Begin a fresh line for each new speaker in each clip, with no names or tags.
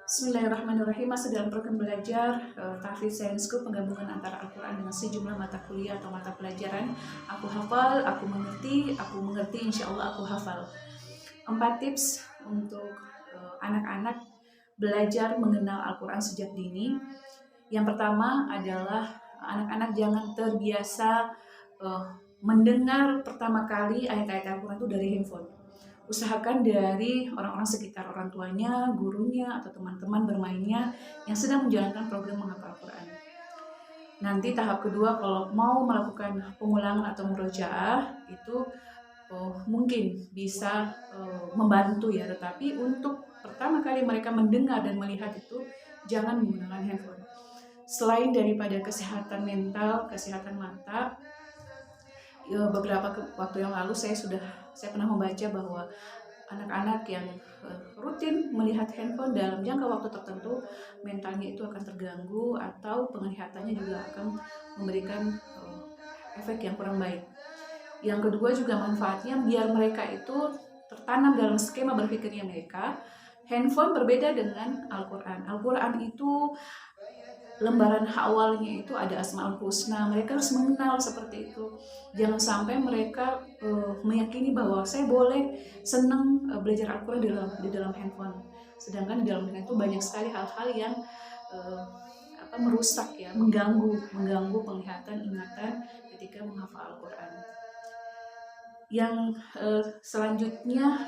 Bismillahirrahmanirrahim. Masih dalam program belajar Tahfidz Science School, penggabungan antara Al-Quran dengan sejumlah mata kuliah atau mata pelajaran. Aku hafal, aku mengerti, insya Allah aku hafal. 4 tips untuk anak-anak belajar mengenal Al-Quran sejak dini. Yang pertama adalah anak-anak jangan terbiasa mendengar pertama kali ayat-ayat Al-Quran itu dari handphone. Usahakan dari orang-orang sekitar, orang tuanya, gurunya, atau teman-teman bermainnya yang sedang menjalankan program menghafal Al-Quran. Nanti tahap kedua, kalau mau melakukan pengulangan atau murojaah, itu mungkin bisa membantu ya, tetapi untuk pertama kali mereka mendengar dan melihat itu jangan menggunakan handphone. Selain daripada kesehatan mental, kesehatan mata, beberapa waktu yang lalu saya pernah membaca bahwa anak-anak yang rutin melihat handphone dalam jangka waktu tertentu, mentalnya itu akan terganggu atau penglihatannya juga akan memberikan efek yang kurang baik. Yang kedua juga manfaatnya biar mereka itu tertanam dalam skema berpikirnya mereka. Handphone berbeda dengan Al-Quran. Al-Quran itu lembaran awalnya itu ada Asmaul Husna. Mereka harus mengenal seperti itu. Jangan sampai mereka meyakini bahwa saya boleh senang belajar Al-Quran di dalam handphone. Sedangkan di dalam handphone itu banyak sekali hal-hal yang merusak ya, mengganggu penglihatan, ingatan ketika menghafal Al-Quran. Yang selanjutnya,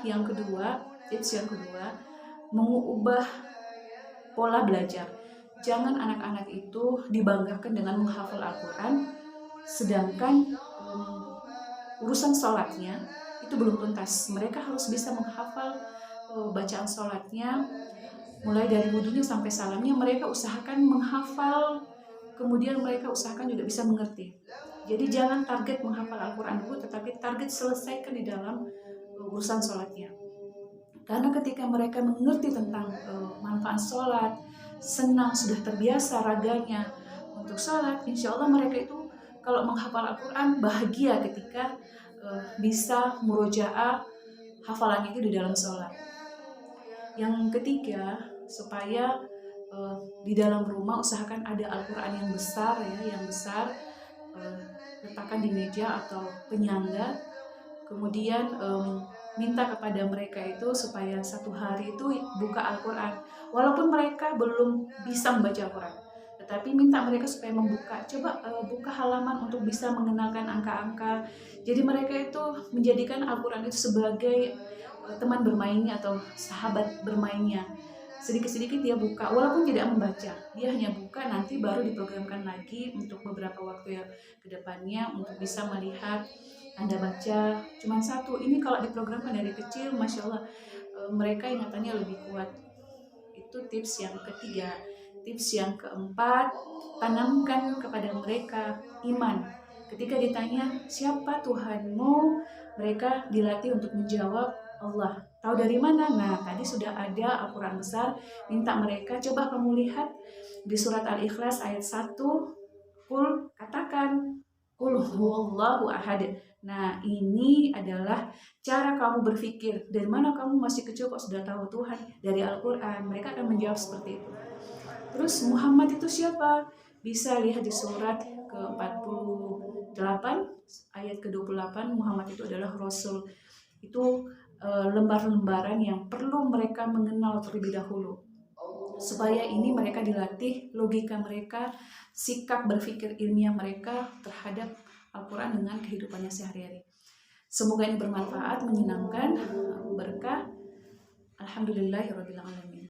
tips yang kedua, mengubah pola belajar. Jangan anak-anak itu dibanggakan dengan menghafal Al-Quran, sedangkan urusan sholatnya itu belum tuntas. Mereka harus bisa menghafal bacaan sholatnya, mulai dari wudunya sampai salamnya. Mereka usahakan menghafal, kemudian mereka usahakan juga bisa mengerti. Jadi jangan target menghafal Al-Quran dulu, tetapi target selesaikan di dalam urusan sholatnya. Karena ketika mereka mengerti tentang manfaat sholat, senang, sudah terbiasa raganya untuk sholat, insya Allah mereka itu kalau menghafal Al-Quran bahagia ketika bisa murojaah hafalannya itu di dalam sholat. Yang ketiga, supaya di dalam rumah usahakan ada Al-Quran yang besar ya, letakkan di meja atau penyangga. Kemudian minta kepada mereka itu supaya satu hari itu buka Al-Quran, walaupun mereka belum bisa membaca Al-Quran, tetapi minta mereka supaya buka halaman untuk bisa mengenalkan angka-angka. Jadi mereka itu menjadikan Al-Quran itu sebagai teman bermainnya atau sahabat bermainnya. Sedikit-sedikit dia buka, walaupun tidak membaca, dia hanya buka, nanti baru diprogramkan lagi untuk beberapa waktu yang kedepannya untuk bisa melihat Anda baca cuma satu. Ini kalau diprogramkan dari kecil, Masya Allah, mereka ingatannya lebih kuat. Itu tips yang ketiga. Tips yang keempat, tanamkan kepada mereka iman. Ketika ditanya siapa Tuhanmu, mereka dilatih untuk menjawab Allah. Tahu dari mana? Nah, tadi sudah ada Al-Quran besar. Minta mereka, coba kamu lihat di surat Al-Ikhlas ayat 1, katakan Qul huwallahu ahad. Nah, ini adalah cara kamu berpikir. Dari mana kamu masih kecil kok sudah tahu Tuhan? Dari Al-Quran. Mereka akan menjawab seperti itu. Terus Muhammad itu siapa? Bisa lihat di surat ke-48 ayat ke-28. Muhammad itu adalah Rasul. Itu lembar-lembaran yang perlu mereka mengenal terlebih dahulu. Supaya ini mereka dilatih logika mereka, sikap berpikir ilmiah mereka terhadap Al-Quran dengan kehidupannya sehari-hari. Semoga ini bermanfaat, menyenangkan, berkah. Alhamdulillahirrabbilalamin.